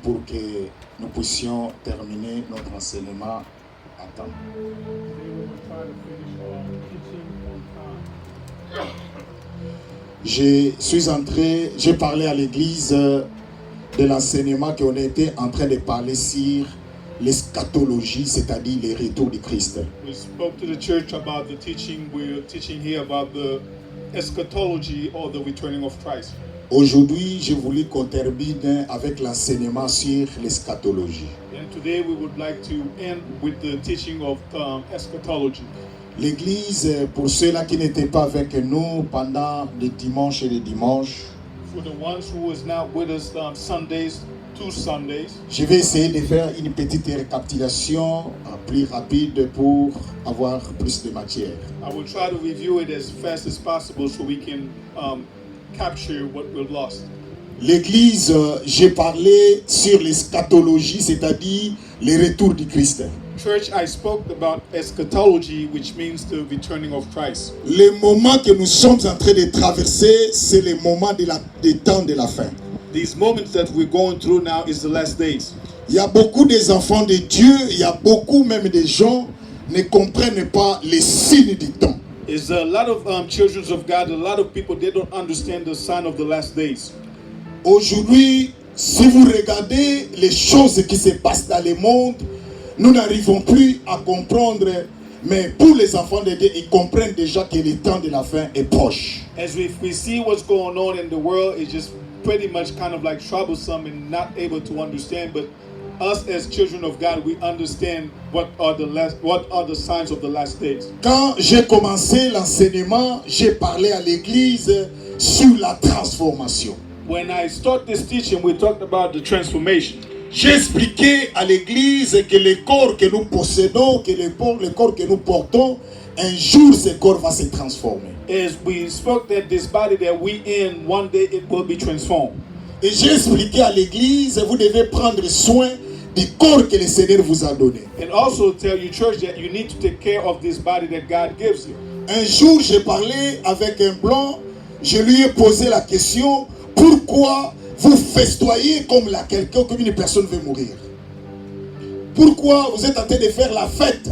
Pour que nous puissions terminer notre enseignement à temps. J'ai parlé à l'église de l'enseignement qu'on était en train de parler sur l'eschatologie, c'est-à-dire les retours du Christ. We spoke to the church about the teaching. We're teaching here about the eschatology or the returning of Christ. Aujourd'hui, je voulais qu'on termine avec l'enseignement sur l'eschatologie. And today we would like to end with the teaching of eschatology. L'église, pour ceux-là qui n'étaient pas avec nous pendant les dimanches et les dimanches, For the ones who was not with us two Sundays, je vais essayer de faire une petite récapitulation plus rapide pour avoir plus de matière. I will try to review it as fast as possible so we can capture what we've lost. L'église, j'ai parlé sur l'eschatologie, c'est-à-dire le retour du Christ. Church, I spoke about eschatology, which means the returning of Christ. Le moment que nous sommes en train de traverser, c'est le moment des temps de la fin. These moments that we're going through now is the last days. Il y a beaucoup des enfants de Dieu, il y a beaucoup même des gens ne comprennent pas les signes du temps. There's a lot of children of God, a lot of people, they don't understand the sign of the last days. Aujourd'hui, si vous regardez les choses qui se passent dans le monde, nous n'arrivons plus à comprendre, mais pour les enfants de Dieu, ils comprennent déjà que le temps de la fin est proche. As we see what's going on in the world, it's just pretty much kind of like troublesome and not able to understand, but us as children of God, we understand what are the signs of the last days. Quand j'ai commencé l'enseignement, j'ai parlé à l'église sur la transformation. When I start this teaching, we talked about the transformation. J'ai expliqué à l'église que le corps que nous possédons, que le corps que nous portons, un jour ce corps va se transformer. As we spoke that this body that we in, one day it will be transformed. Et j'ai expliqué à l'église, vous devez prendre soin du corps que le Seigneur vous a donné. And also tell your church that you need to take care of this body that God gives you. Un jour, j'ai parlé avec un blanc, je lui ai posé la question, pourquoi vous festoyez comme une personne veut mourir? Pourquoi vous êtes en train de faire la fête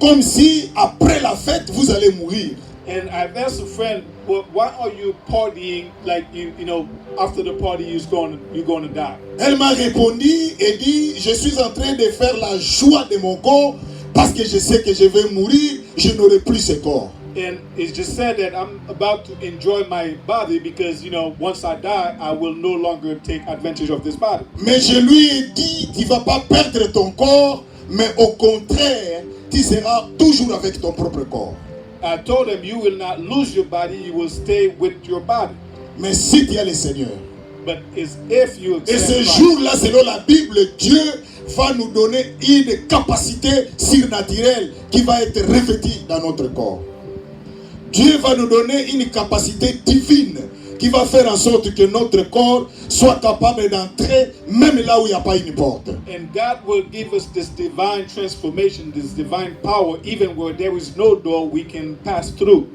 comme si après la fête vous allez mourir? And I've asked a friend, well, why are you partying like you know after the party you're going to die? Elle m'a répondu et dit, je suis en train de faire la joie de mon corps parce que je sais que je vais mourir, je n'aurai plus ce corps. And it's just said that I'm about to enjoy my body because, you know, once I die, I will no longer take advantage of this body. Mais je lui ai dit, tu ne vas pas perdre ton corps, mais au contraire, tu seras toujours avec ton propre corps. I told him, you will not lose your body, you will stay with your body. Mais si tu as le Seigneur, But it's if you et accept ce Christ, jour-là, selon la Bible, Dieu va nous donner une capacité surnaturelle qui va être revêtue dans notre corps. Dieu va nous donner une capacité divine qui va faire en sorte que notre corps soit capable d'entrer même là où il n'y a pas une porte. and God will give us this divine transformation, this divine power, even where there is no door, we can pass through.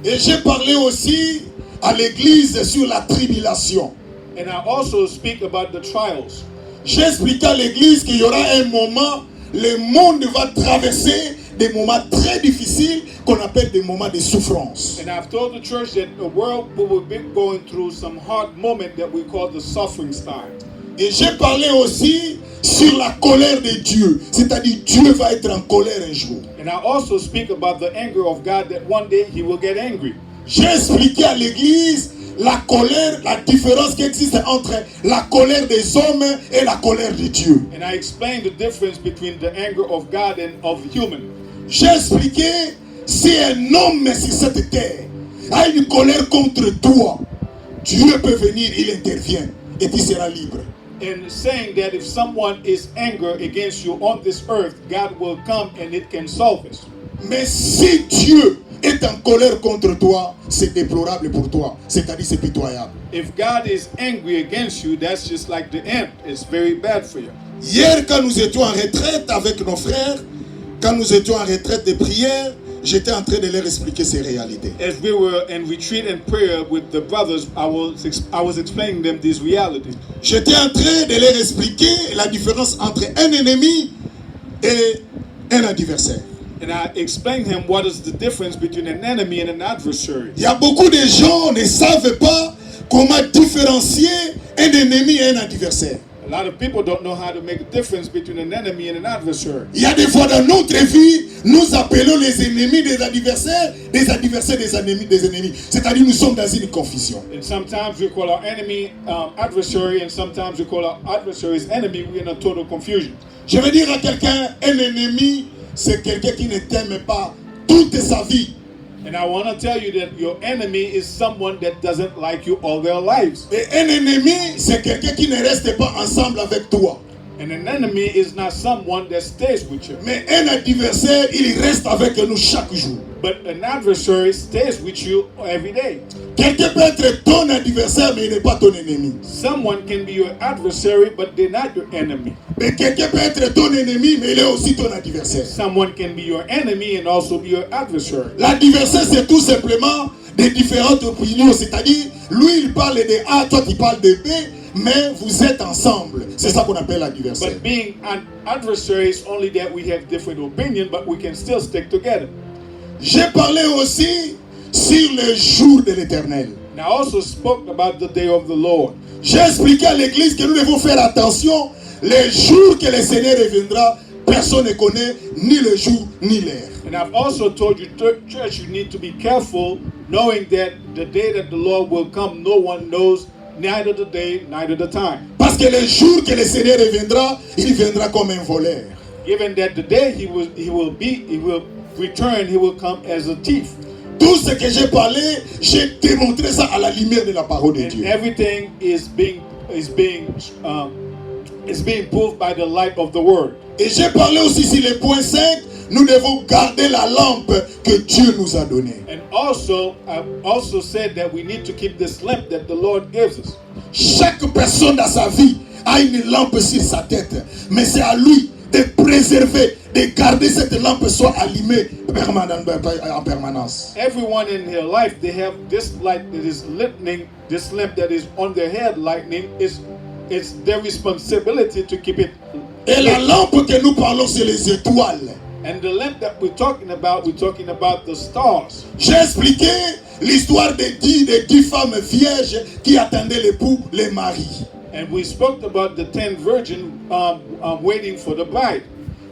Et j'ai parlé aussi à l'église sur la tribulation. And I also speak about the trials. J'ai expliqué à l'église qu'il y aura un moment, le monde va traverser des moments très difficiles qu'on appelle des moments de souffrance. And I've told the church that the world will be going through some hard moment that we call the suffering time. Et j'ai parlé aussi sur la colère de Dieu, c'est-à-dire Dieu va être en colère un jour. And I also speak about the anger of God, that one day he will get angry. J'ai expliqué à l'église la colère, la différence qui existe entre la colère des hommes et la colère de Dieu. And I explained the difference between the anger of God and of human. J'ai expliqué, si un homme sur cette terre a une colère contre toi, Dieu peut venir, il intervient et tu seras libre. And saying that if someone is angry against you on this earth, God will come and it can solve it. Mais si Dieu est en colère contre toi, c'est déplorable pour toi, c'est-à-dire c'est pitoyable. If God is angry against you, that's just like the end. It's very bad for you. Hier, quand nous étions en retraite avec nos frères, quand nous étions en retraite de prière, j'étais en train de leur expliquer ces réalités. As we were in retreat and prayer with the brothers, I was explaining them these realities. J'étais en train de leur expliquer la différence entre un ennemi et un adversaire. And I explained him what is the difference between an enemy and an adversary. Il y a beaucoup de gens ne savent pas comment différencier un ennemi et un adversaire. A lot of people don't know how to make a difference between an enemy and an adversary. Il y a des fois dans notre vie, nous appelons les ennemis des adversaires des ennemis des ennemis. C'est-à-dire nous sommes dans une confusion. And sometimes we call our enemy adversary, and sometimes we call our adversary's enemy. We're in a total confusion. Je veux dire à quelqu'un, un ennemi, c'est quelqu'un qui ne t'aime pas toute sa vie. And I want to tell you that your enemy is someone that doesn't like you all their lives. Et un ennemi, c'est quelqu'un qui ne reste pas ensemble avec toi. And an enemy is not someone that stays with you. Mais un adversaire, il reste avec nous chaque jour. But an adversary stays with you every day. Quelqu'un peut être ton adversaire, mais il n'est pas ton ennemi. Someone can be your adversary, but they're not your enemy. Mais quelqu'un peut être ton ennemi, mais il est aussi ton adversaire. Someone can be your enemy and also be your adversary. L'adversaire, c'est tout simplement des différentes opinions. C'est-à-dire, lui, il parle de A, toi, tu parles de B, mais vous êtes ensemble. C'est ça qu'on appelle l'adversaire. But being an adversary is only that we have different opinions, but we can still stick together. J'ai parlé aussi sur le jour de l'Éternel. And I also spoke about the day of the Lord. J'ai expliqué à l'église que nous devons faire attention. Les jours que le Seigneur reviendra, personne ne connaît ni le jour ni l'heure. And I've also told you, church, you need to be careful, knowing that the day that the Lord will come, no one knows neither the day, neither the time. Parce que le jour que le Seigneur reviendra, il viendra comme un voleur. Given that the day he will return, he will come as a thief. Tout ce que j'ai parlé, j'ai démontré ça à la lumière de la parole de And Dieu. everything is being proved by the light of the word. Et j'ai parlé aussi sur le point 5, nous devons garder la lampe que Dieu nous a donnée. And also, I also said that we need to keep this lamp that the Lord gives us. Chaque personne dans sa vie a une lampe sur sa tête, mais c'est à lui de préserver, de garder cette lampe soit allumée en permanence. Everyone in their life, they have this light that is lightning, this lamp that is on their head lightning. It's their responsibility to keep it. Et la lampe que nous parlons, c'est les étoiles. And the lamp that we're talking about the stars. J'ai expliqué l'histoire des 10 femmes vierges qui attendaient l'époux, les maris. And we spoke about the 10 virgins waiting for the bride.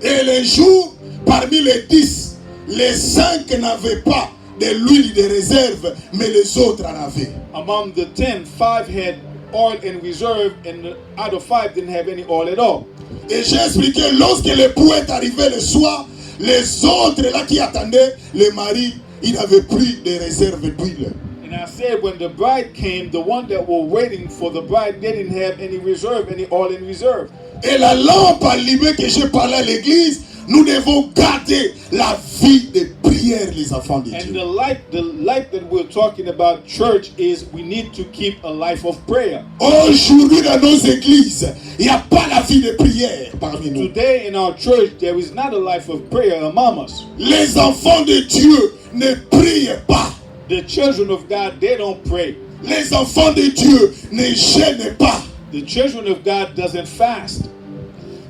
Et les jours, parmi les 10, les 5 n'avaient pas de l'huile de réserve, mais les autres en avaient. Among the 10, 5 had oil in reserve, and out of 5 didn't have any oil at all. Et j'ai expliqué, lorsque l'époux est arrivé le soir, les autres là qui attendaient, les maris, ils n'avaient plus de réserve d'huile. And I said, when the bride came, the one that were waiting for the bride didn't have any reserve, any oil in reserve. Et la lampe allumée que j'ai parlé à l'église, nous devons garder la vie de prière, les enfants de And Dieu. the light that we're talking about, church, is we need to keep a life of prayer. Aujourd'hui dans nos églises, il n'y a pas la vie de prière parmi nous. Today in our church, there is not a life of prayer among us. Les enfants de Dieu ne prient pas. The children of God, they don't pray. Les enfants de Dieu ne jeûnent pas. The children of God doesn't fast.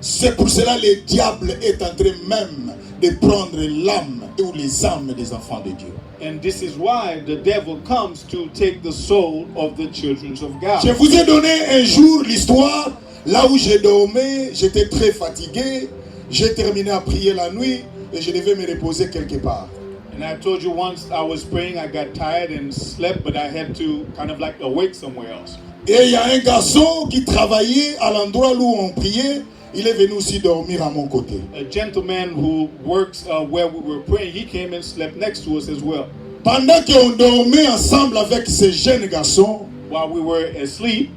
C'est pour cela que le diable est en train même de prendre l'âme ou les âmes des enfants de Dieu. And this is why the devil comes to take the soul of the children of God. Je vous ai donné un jour l'histoire, là où j'ai dormi, j'étais très fatigué, j'ai terminé à prier la nuit et je devais me reposer quelque part. And I told you once I was praying, I got tired and slept, but I had to kind of like awake somewhere else. Et il y a un garçon qui travaillait à l'endroit où on priait, il est venu aussi dormir à mon côté. A gentleman who works where we were praying, he came and slept next to us as well. Pendant qu'on dormait ensemble avec ce jeune garçon, While we were asleep,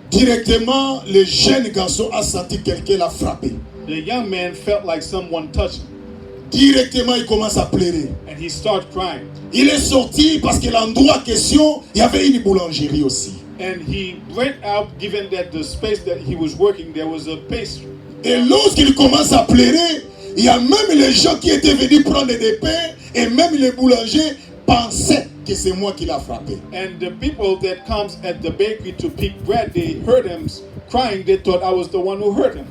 directement, le jeune garçon a senti quelqu'un l'a frappé. the young man felt like someone touched him, Directement, il commence à pleurer. and he started crying. Il est sorti parce que l'endroit en question, il y avait une boulangerie aussi. And he went out, given that the space that he was working, there was a pastry. Et lorsqu'il commence à pleurer, Il y a même les gens qui étaient venus prendre des pains et même les boulangers pensaient que c'est moi qui l'a frappé. And the people that comes at the bakery to pick bread, they heard him crying. They thought I was the one who hurt him.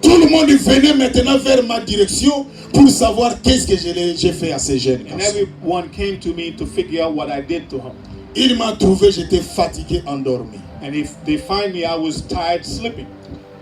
Tout le monde venait maintenant vers ma direction pour savoir qu'est-ce que j'ai fait à ces jeunes. And everyone came to me to figure out what I did to him. Il m'a trouvé, j'étais fatigué, endormi. And if they find me, I was tired, sleeping.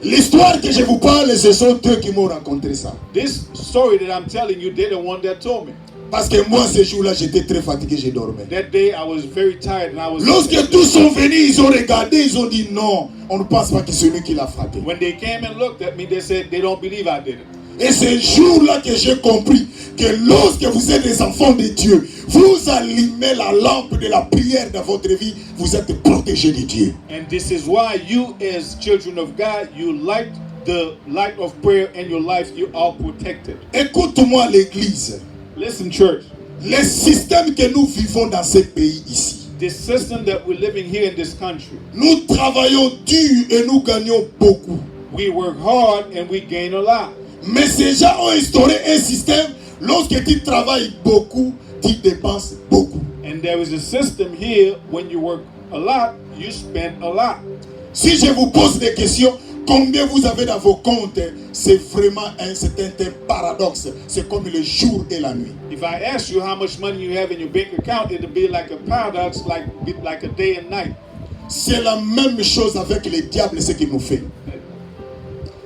L'histoire que je vous parle, ce sont eux qui m'ont raconté ça. This story that I'm telling you, they're the one that told me. Parce que moi, ce jour-là, j'étais très fatigué, je dormais. That day, I was very tired and I was. Lorsque tous sont venus, ils ont regardé, ils ont dit non, on ne pense pas que c'est lui qui l'a frappé. When they came and looked at me, they said they don't believe I did it. Et c'est ce jour-là que j'ai compris que lorsque vous êtes des enfants de Dieu, vous allumez la lampe de la prière dans votre vie, vous êtes protégés de Dieu. And this is why you, as children of God, you light the light of prayer in your life. You are protected. Écoute-moi, l'Église. Listen, church. Les systèmes que nous vivons dans ce pays ici, This system that we're living here in this country, nous travaillons dur et nous gagnons beaucoup. we work hard and we gain a lot. Mais ces gens ont instauré un système, lorsque tu travailles beaucoup, tu dépenses beaucoup. And there is a system here, when you work a lot, you spend a lot. Si je vous pose des questions, combien vous avez dans vos comptes, c'est vraiment c'est un paradoxe. C'est comme le jour et la nuit. If I ask you how much money you have in your bank account, it'll be like a paradox, like a day and night. C'est la même chose avec le diable, ce qu'il nous fait.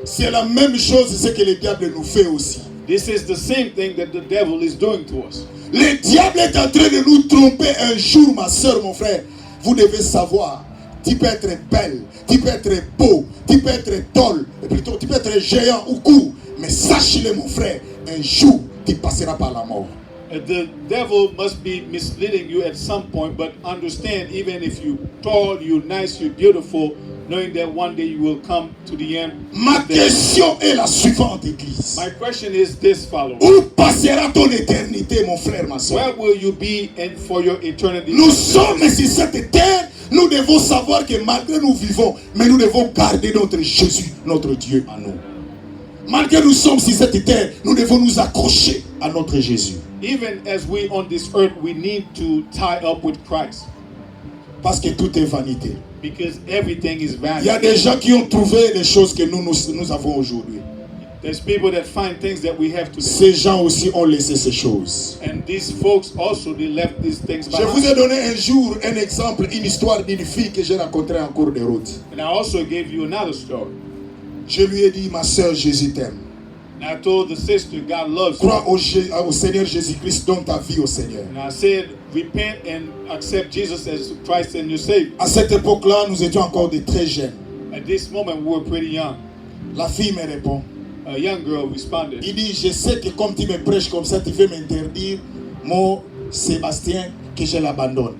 C'est la même chose ce que le diable nous fait aussi. This is the same thing that the devil is doing to us. Le diable est en train de nous tromper un jour, ma soeur, mon frère. Vous devez savoir, tu peux être belle, tu peux être beau, tu peux être tall, plutôt tu peux être géant ou court. Mais sache-le, mon frère, un jour, tu passeras par la mort. The devil must be misleading you at some point, but understand, even if you're tall, you're nice, you're beautiful, knowing that one day you will come to the end. Ma question est la suivante, Église. My question is this, follower. Où passera ton éternité, mon frère, ma soeur? Where will you be and for your eternity? Nous sommes sur cette terre. Nous devons savoir que malgré nous vivons, mais nous devons garder notre Jésus, notre Dieu en nous. Malgré nous sommes sur cette terre, nous devons nous accrocher à notre Jésus. Even as we on this earth, we need to tie up with Christ. Parce que tout est vanité. Because everything is Il y a vanity. des gens qui ont trouvé les choses que nous avons aujourd'hui. There's people that find things that we have today. Ces gens aussi ont laissé ces choses. And these folks also, they left these things Je vous ai behind. donné un jour un exemple, une histoire d'une fille que j'ai rencontrée en cours de route. And I also gave you another story. Je lui ai dit, ma soeur, Jésus t'aime. And I told the sister, God loves you. Crois au Seigneur Jésus-Christ, donne ta vie au Seigneur. And I said, repent and accept Jesus as Christ and your Savior. À cette époque-là, nous étions encore des très jeunes. At this moment, we were pretty young. La fille me répond. A young girl responded. Il dit, je sais que comme tu me prêches comme ça, tu veux m'interdire, mon Sébastien, que je l'abandonne.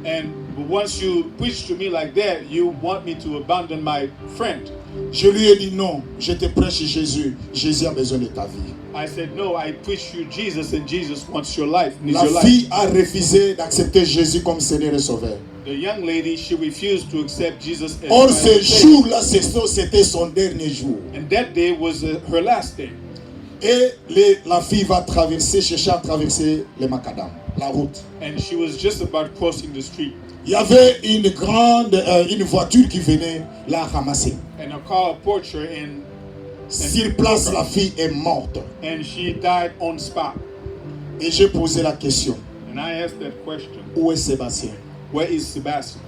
And once you preach to me like that, you want me to abandon my friend. Je lui ai dit non, je te prêche Jésus. Jésus a besoin de ta vie. I said, no, I preach you Jesus, and Jesus wants your life, needs La your life. fille a refusé d'accepter Jésus comme Seigneur et Sauveur. The young lady, she refused to accept Jesus as Or, Christ ce and Savior. jour-là, c'était son dernier jour. And that day was her last day. Et la fille va chercher à traverser le macadam, la route. And she was just about crossing the street. Il y avait une voiture qui venait la ramasser. And a car approached her, and Sur place, la fille est morte. she died on spot. Et j'ai posé la question, And I asked that question, où est Sébastien? where is Sebastian?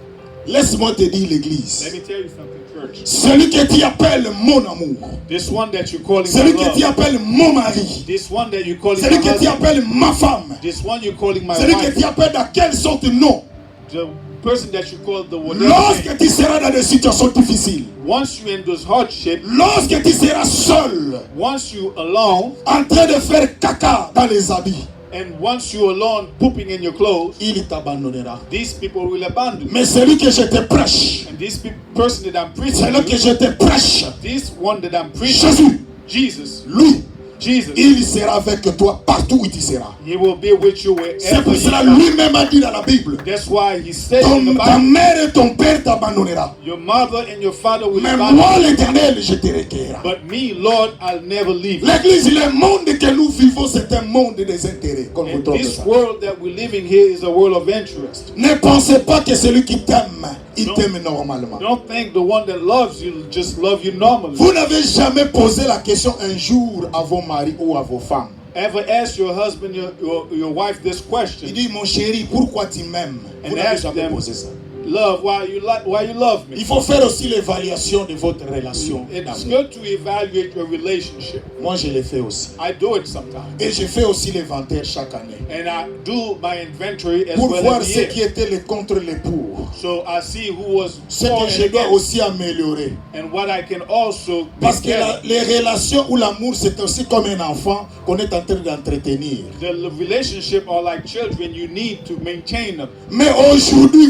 Laisse-moi te dire, l'église. Let me tell you something, church. Celui que tu appelles mon amour, This one that you're calling celui my que tu love, appelles mon mari, this one that you're calling celui my que tu husband, appelles ma femme, this one you're calling my celui que wife, tu appelles dans quelle sorte non. the person that you call the whatever Lorsque name. tu seras dans des situations difficiles, Once you're in those hardships, lorsque tu seras seul, once you alone, en train de faire caca dans les habits, and once you're alone pooping in your clothes, il t'abandonnera. these people will abandon you. Mais celui que je te prêche, And this person that I'm preaching celui que to, je te prêche, this one that I'm preaching, Jésus, Jesus, lui, Jesus, il sera avec toi partout où tu seras. He will be with you C'est wherever pour you cela go. lui-même a dit dans la Bible, That's why He said in the ta Bible, mère et ton père t'abandonnera. your mother and your father will Mais abandon moi, you. l'Éternel, je te recueillerai. But me, Lord, I'll never leave you. L'église, le monde que nous vivons, c'est un monde des intérêts. Qu'on vous And trompe this ça. world that we're living here is a world of interest. Ne pensez pas que celui qui t'aime, il Non. t'aime normalement. Don't think the one that loves you just love you normally. Vous n'avez jamais posé la question un jour à vos maris ou à vos femmes. Ever ask your husband, your wife this Il question? dit, mon chéri, pourquoi tu m'aimes? Vous And n'avez ask jamais them, posé ça. love, why you love me? Il faut faire aussi l'évaluation de votre relation It's d'amour. good to evaluate your relationship. Moi, je l'ai fait aussi. I do it sometimes. Et je fais aussi l'inventaire chaque année. And I do my inventory as Pour well voir every ce year. qui était le contre les pour. So I see who was Ce for que and je dois against, aussi améliorer. and what I can also Parce be que better. les relations ou l'amour, c'est aussi comme un enfant qu'on est en train d'entretenir. The relationship are like children. You need to maintain them. Mais aujourd'hui,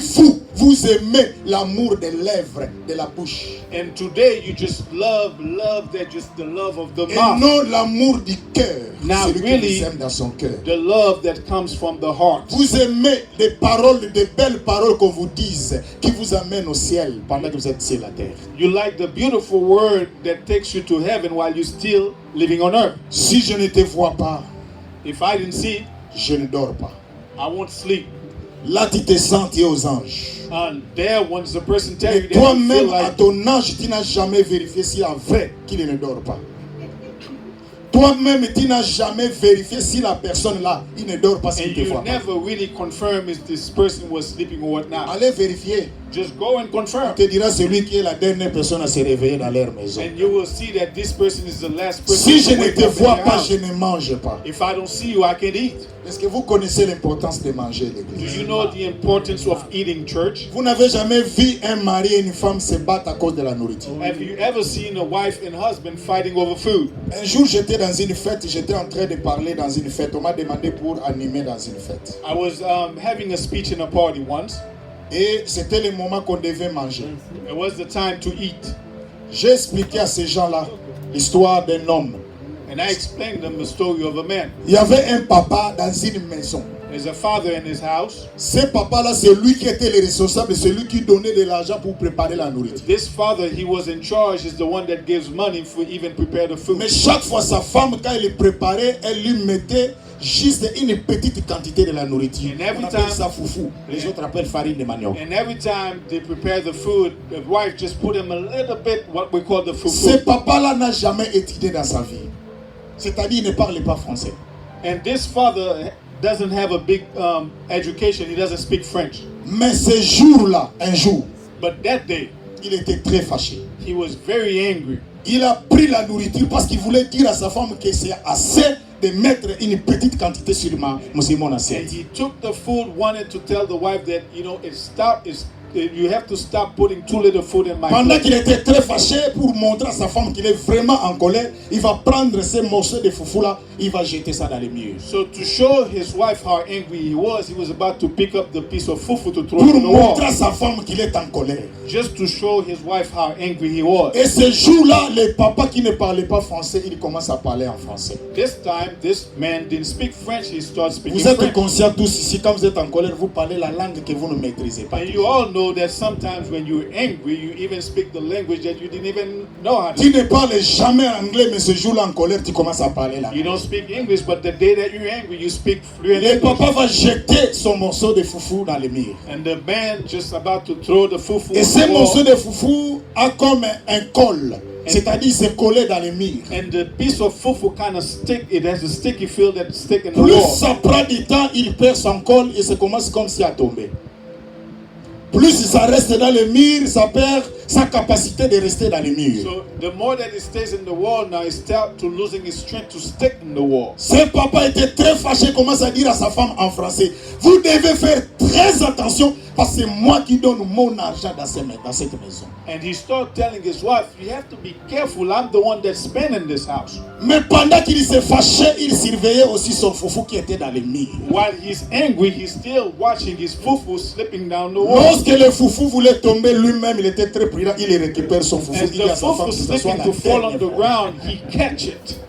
vous aimez l'amour des lèvres, de la bouche. And today you just love that just the love of the Et mouth. non l'amour du cœur. Now, Celui qui really, vous aime dans son cœur. The love that comes from the heart. Vous aimez les paroles, des belles paroles qu'on vous dise, qui vous amènent au ciel pendant que vous êtes sur la terre. You like the beautiful word that takes you to heaven while you're still living on earth. Si je ne te vois pas, If I didn't see it, je ne dors pas. I won't sleep. Là, tu te sens, tu es aux anges. And there, once the person tells you Et that you feel toi-même, à like, ton âge, tu n'as jamais vérifié s'il est vrai qu'il ne dort pas. Toi-même, tu n'as jamais vérifié si la personne là, il ne dort pas, and s'il ne te you voit pas. never really confirm if this person was sleeping or whatnot. Allez vérifier. Just go and confirm. On te dira celui qui est la dernière personne à se réveiller dans leur maison. And you will see that this person is the last person Si je to ne wake te up in vois their pas, house. je ne mange pas. If I don't see you, I can eat. Est-ce que vous connaissez l'importance de manger Do l'église? you know the importance of eating, church? Vous n'avez jamais vu un mari et une femme se battre à cause de la nourriture. Have you ever seen a wife and husband fighting over food? Un jour, j'étais dans une fête, j'étais en train de parler dans une fête. On m'a demandé pour animer dans une fête. I was having a speech in a party once. Et c'était le moment qu'on devait manger. It was the time to eat. J'ai expliqué à ces gens-là l'histoire d'un homme. And I explained them the story of a man. Il y avait un papa dans une maison. There's a father in his house. Ce papa-là, c'est lui qui était le responsable, c'est lui qui donnait de l'argent pour préparer la nourriture. This father, he was in charge, is the one that gives money for even prepare the food. Mais chaque fois, sa femme, quand elle le préparait, elle lui mettait juste une petite quantité de la nourriture. And every On appelle time- ça foufou. Les autres appellent farine de manioc. And every time they prepare the food, the wife just put him a little bit what we call the Ce fufu. papa-là n'a jamais étudié dans sa vie. C'est-à-dire, il ne parle pas français. And this father doesn't have a big education. He doesn't speak French. Mais ce jour-là, un jour, But that day, il était très fâché. he was very angry. Il a pris la nourriture parce qu'il voulait dire à sa femme que c'est assez de mettre une petite quantité sur mon And assiette. he took the food, wanted to tell the wife that, you know, you have to stop putting too little food in my Pendant plate. qu'il était très fâché pour montrer à sa femme qu'il est vraiment en colère, il va prendre ces morceaux de foufou là, il va jeter ça dans les murs. So to show his wife how angry he was about to pick up the piece of fufu to throw Pour it in the wall. montrer à sa femme qu'il est en colère. Just to show his wife how angry he was. Et ce jour-là, le papa qui ne parlait pas français, il commence à parler en français. This time, this man didn't speak French, he started speaking Vous êtes French. conscients tous ici, quand vous êtes en colère, vous parlez la langue que vous ne maîtrisez pas. And you all know that sometimes when you're angry, you even speak the language that you didn't even know how to Tu ne parles jamais anglais, mais ce jour-là en colère, tu commences à parler là. You don't speak English, but the day that you're angry, you speak fluent Le English. papa va jeter son morceau de foufou dans les murs. And the man just about to throw the fufu Et on ce the morceau wall. de foufou a comme un col. C'est-à-dire, c'est collé dans les murs. And the piece of fufu kind of stick, it has a sticky feel that stick in the Plus wall. ça prend du temps, il perd son col et ça commence comme si à tomber. Plus ça reste dans les murs, ça perd sa capacité de rester dans les murs. So the more that it stays in the wall, now it starts to losing its strength to stick in the wall. Ce papa était très fâché, commence à dire à sa femme en français, vous devez faire très attention parce que c'est moi qui donne mon argent dans cette maison. And he started telling his wife, you have to be careful, I'm the one that's spending this house. Mais pendant qu'il se fâchait, il surveillait aussi son foufou qui était dans les murs. While he's angry, he's still watching his fufu slipping down the wall. Lorsque le foufou voulait tomber lui-même, il était très prudent, il récupère son foufou, As il dit the à sa femme fufu que ce soit slipping la to fall on dernière the fois. ground, he catch it.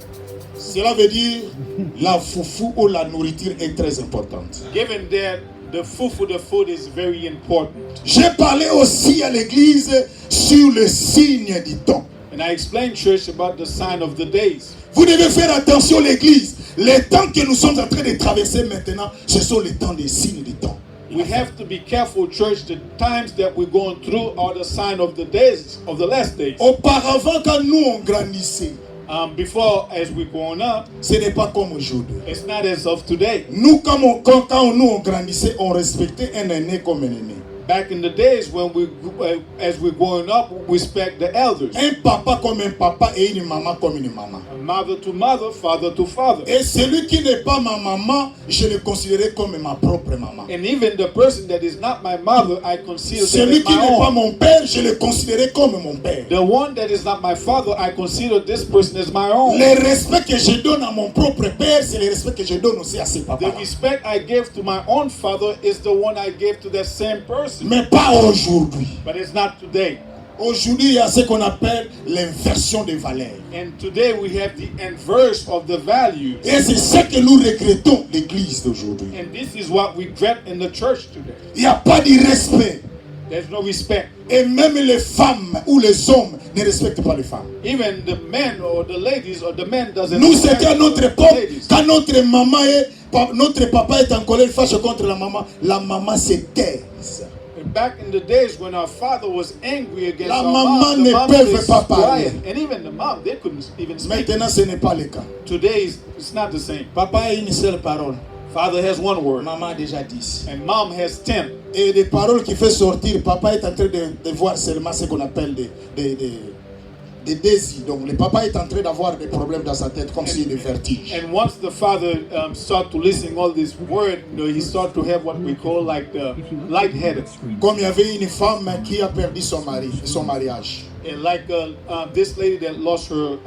Cela veut dire la foufou ou la nourriture est très importante. Given that the food is very important. J'ai parlé aussi à l'église sur le signe du temps. And I explained, church, about the sign of the days. Vous devez faire attention, l'église. Les temps que nous sommes en train de traverser maintenant, ce sont les temps des signes du temps. We have to be careful, church. The times that we're going through are the sign of the days, of the last days. Auparavant, quand nous on grandissait, Before, as we're growing up, ce n'est pas comme aujourd'hui. it's not as of today. Nous, quand nous on grandissait, on respectait un aîné comme un aîné. Back in the days when as we're growing up, we respect the elders. Un papa comme un papa et une maman comme une maman. Mother to mother, father to father. Et celui qui n'est pas ma maman, je le considérais comme ma propre maman. And even the person that is not my mother, I consider them Celui as qui my n'est pas own. mon père, je le considérais comme mon père. The one that is not my father, I consider this person as my own. Le respect que je donne à mon propre père, c'est le respect que je donne aussi à ses papas. The respect I gave to my own father is the one I gave to that same person. Mais pas aujourd'hui. But it's not today. Aujourd'hui, il y a ce qu'on appelle l'inversion des valeurs. And today we have the inverse of the values. Et c'est ce que nous regrettons, l'église d'aujourd'hui. And this is what we regret in the church today. Il n'y a pas de respect. There's no respect. Et même les femmes ou les hommes ne respectent pas les femmes. Even the men or the ladies or the men doesn't Nous, respect c'était à notre the époque, ladies. quand notre papa est en colère, fâche contre la maman se taise. And back in the days when our father was angry against La our maman mom, the ne mom peut is pas parler. quiet. And even the mom, they couldn't even speak. Maintenant, ce n'est pas le cas. Today, it's not the same. Papa a une seule parole. Father has one word, Maman a déjà 10. and mom has 10. Et des paroles qui fait sortir, papa est en train de voir seulement ce qu'on appelle des désirs. Donc le papa est en train d'avoir des problèmes dans sa tête, comme s'il y a des vertiges. And once the father start to listen all this word, he start to have what we call like the lightheaded. Comme il y avait une femme qui a perdu son mari, son mariage. And like this lady that lost her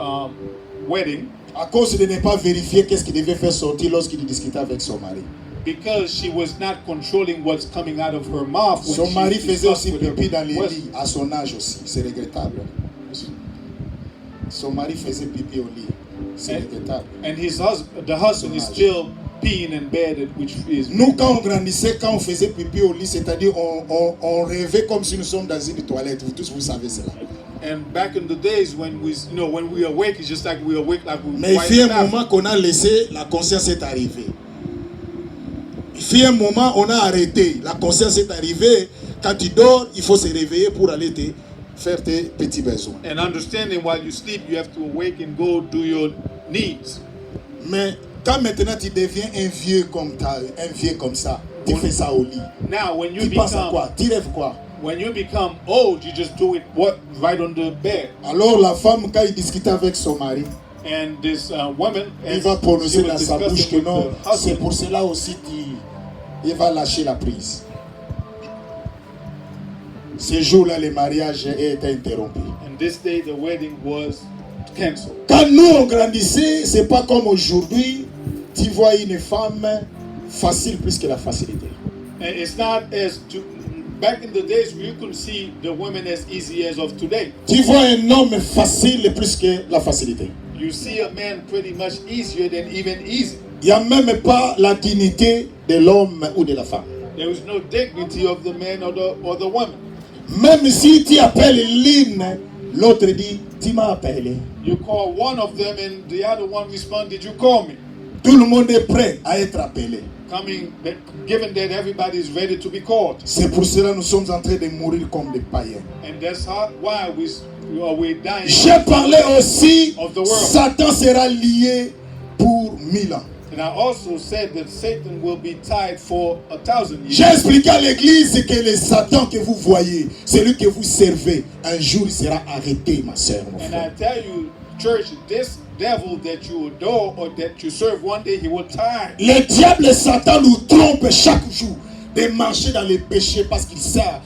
wedding À cause de ne pas vérifier qu'est-ce qu'il devait faire sortir lorsqu'il discutait avec son mari. because she was not controlling what's coming out of her mouth. When Son mari she faisait discussed aussi with her pipi dans les husband. lits, à son âge aussi. C'est regrettable. Son mari faisait pipi au lit. C'est regrettable. And the husband is still peeing in bed, which is. Nous, quand on grandissait, quand on faisait pipi au lit, c'est-à-dire on rêvait comme si nous sommes dans une toilette. Vous tous, vous savez cela. And back in the days when when we awake, it's just like we awake like we. Mais il white y a un bath. moment qu'on a laissé, la conscience est arrivée. Il y a un moment, on a arrêté. La conscience est arrivée. Quand tu dors, il faut se réveiller pour aller faire tes petits besoins. And understanding while you sleep, you have to awake and go do your needs. Mais quand maintenant tu deviens un vieux comme ça, tu fais ça au lit. Now, when you Tu penses à become quoi? Tu rêves quoi? when you become old, you just do it right on the bed. Alors la femme, quand il discute avec son mari, And this woman, il as va she prononcer was dans sa bouche discussing que with non, the c'est husband, pour cela aussi qu'il va lâcher la prise. Ce jour-là, le mariage est interrompu. and this day the wedding was canceled. Quand nous on grandissait, c'est pas comme aujourd'hui. Tu vois une femme facile plus que la facilité. And it's not as back in the days you could see the women as easy as of today. Tu vois un homme facile plus que la facilité. You see a man pretty much easier than even easy. Il n'y a même pas la dignité de l'homme ou de la femme. There is no dignity of the man or the woman. Même si tu appelles Lynn, l'autre dit, tu m'as appelé. You call one of them and the other one responds, did you call me? Tout le monde est prêt à être appelé. Given that everybody is ready to be called. C'est pour cela que nous sommes en train de mourir comme des païens. And that's why we're dying. J'ai parlé aussi, Of the world. Satan sera lié pour 1000 ans. And I also said that Satan will be tied for 1,000 years. J'ai expliqué à l'église que le Satan que vous voyez, celui que vous servez, un jour il sera arrêté, ma soeur, mon And I frère. tell you, church, this devil that you adore or that you serve, one day he will tie. Le diable et Satan nous trompent chaque jour de marcher dans les péchés parce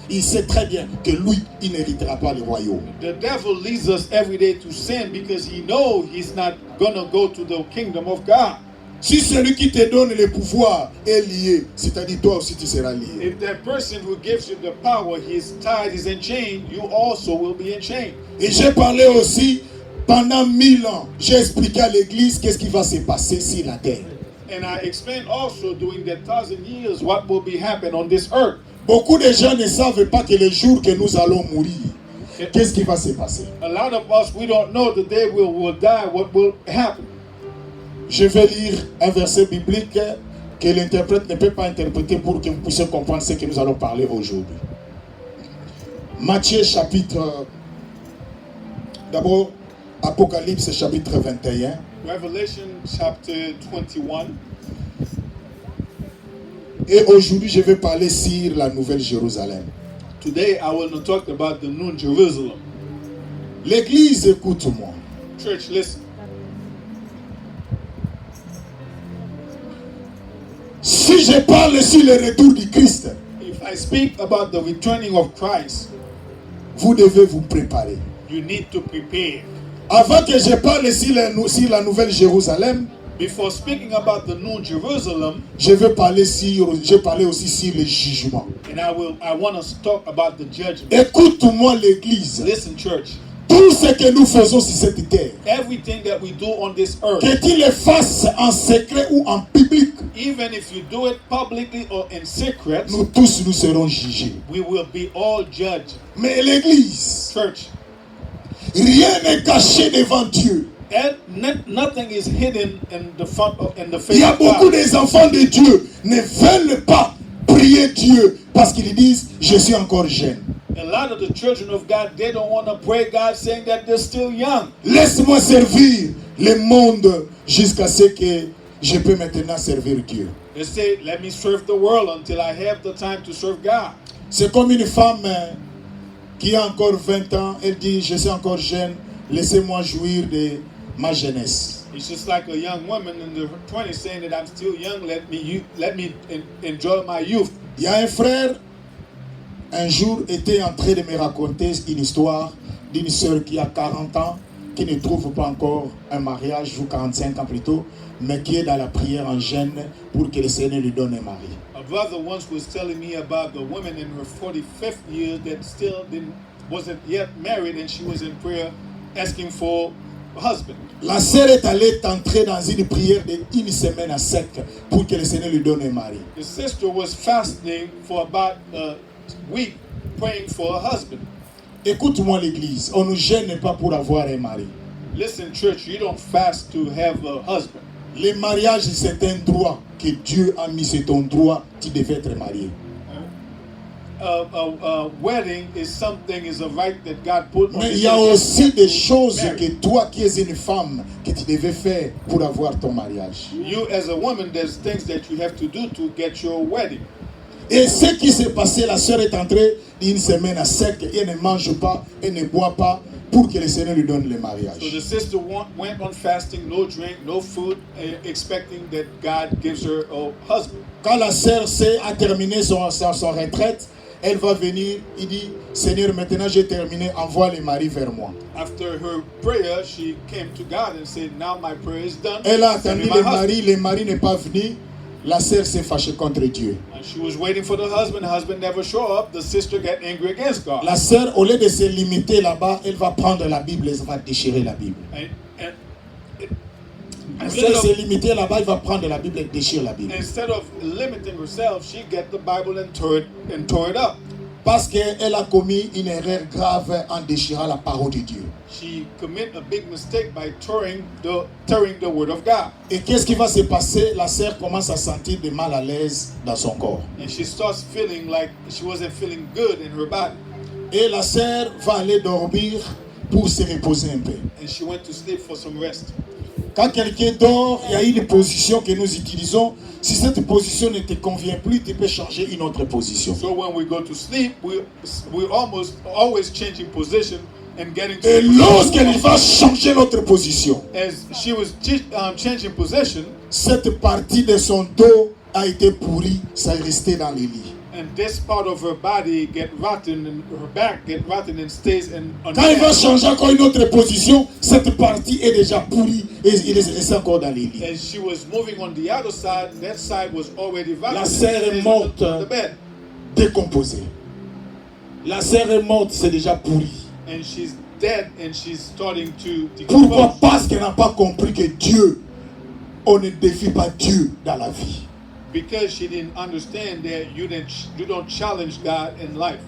il sait très bien que lui, il n'héritera pas le royaume. The devil leads us every day to sin because he knows he's not going to go to the kingdom of God. Si celui qui te donne le pouvoir est lié, c'est-à-dire toi aussi tu seras lié. If that person who gives you the power, he's tied, he's in chain, you also will be in chain. Et j'ai parlé aussi, Pendant 1000 ans, j'ai expliqué à l'église qu'est-ce qui va se passer sur la terre. And I explained also during that 1,000 years what will be happening on this earth. Beaucoup de gens ne savent pas que le jour que nous allons mourir, qu'est-ce qui va se passer. A lot of us, we don't know the day we'll die, what will happen. Je vais lire un verset biblique que l'interprète ne peut pas interpréter pour que vous puissiez comprendre ce que nous allons parler aujourd'hui. Matthieu chapitre... D'abord, Apocalypse chapitre 21. Revelation chapter 21. Et aujourd'hui, je vais parler sur la Nouvelle Jérusalem. Today I want to talk about the New Jerusalem. L'église, écoute-moi. Church, listen. Si je parle sur le retour du Christ, If I speak about the returning of Christ, vous devez vous préparer. you need to prepare. Avant que je parle sur la Nouvelle Jérusalem, Before speaking about the New Jerusalem, je vais parler aussi sur le jugement. and I want to talk about the judgment. Écoute-moi l'église. Listen, church. Tout ce que nous faisons sur cette terre, Everything that we do on this earth, que tu le fasses en secret ou en public, even if you do it publicly or in secret, nous tous nous serons jugés. we will be all judged. Mais l'église, Church, rien n'est caché devant Dieu. and nothing is hidden in the in the Il face y a of beaucoup God. des enfants de Dieu ne veulent pas prier Dieu parce qu'ils disent je suis encore jeune. A lot of the children of God, they don't want to pray God, saying that they're still young. Laisse-moi servir le monde jusqu'à ce que je peux maintenant servir Dieu. They say, let me serve the world until I have the time to serve God. C'est comme une femme qui a encore 20 ans, elle dit je suis encore jeune, laissez-moi jouir de ma jeunesse. It's just like a young woman in the 20s saying that I'm still young, let me enjoy my youth. Il y a un frère, un jour, était en train de me raconter une histoire d'une sœur qui a 40 ans, qui ne trouve pas encore un mariage, ou 45 ans plutôt, mais qui est dans la prière en jeûne pour que le Seigneur lui donne un mari. A brother once was telling me about the woman in her 45th year that still wasn't yet married, and she was in prayer asking for a husband. La sœur est allée entrer dans une prière d'une semaine à sec pour que le Seigneur lui donne un mari. The sister was fasting for about a week, praying for a husband. Écoute-moi l'église, on ne gêne pas pour avoir un mari. Listen, church, you don't fast to have a husband. Le mariage, c'est un droit que Dieu a mis, c'est ton droit, tu devais être marié. A wedding is a right that God put on Mais the il y a church aussi des choses marry. que toi qui es une femme, que tu devais faire pour avoir ton mariage. You as a woman, there's things that you have to do to get your wedding. Et ce qui s'est passé, la sœur est entrée d'une semaine à sec, elle ne mange pas, elle ne boit pas, pour que le Seigneur lui donne le So mariage. the sister went on fasting, no drink, no food, expecting that God gives her a husband. Quand la sœur a terminé son retraite, elle va venir, il dit, Seigneur, maintenant j'ai terminé, envoie le mari vers moi. After her prayer, she came to God and said, now my prayer is done. Elle a Send me attendu my le husband. mari n'est pas venu, la sœur s'est fâchée contre Dieu. And she was waiting for the husband never showed up. The sister got angry against God. La sœur, au lieu de se limiter là-bas, elle va prendre la Bible, elle va déchirer la Bible. La sœur s'est limitée là-bas, elle va prendre la Bible et déchirer la Bible. Instead of limiting herself, she got the Bible and tore it up. Parce qu'elle a commis une erreur grave en déchirant la parole de Dieu. She committed a big mistake by tearing the word of God. Et qu'est-ce qui va se passer? La sœur commence à sentir de mal à l'aise dans son corps. And she starts feeling like she wasn't feeling good in her body. Et la sœur va aller dormir pour se reposer un peu. And she went to sleep for some rest. Quand quelqu'un dort, il y a une position que nous utilisons. Si cette position ne te convient plus, tu peux changer une autre position. So when we go to sleep, we almost always changing position and getting to Et the position. lorsqu'elle va changer notre position, As she was changing position, cette partie de son dos a été pourrie, ça est resté dans les lits. and this part of her body get rotten, and her back get rotten and stays on Quand il va changer encore une autre position, cette partie est déjà pourrie et il est resté encore dans les lits. As she was moving on the other side, that side was already rotten. La and sœur est stays morte, on the bed. décomposée. La sœur est morte, c'est déjà pourri. And she's dead and she's starting to Pourquoi? decompose. Parce qu'elle n'a pas compris que Dieu, on ne défie pas Dieu dans la vie. Because she didn't understand that you don't challenge God in life.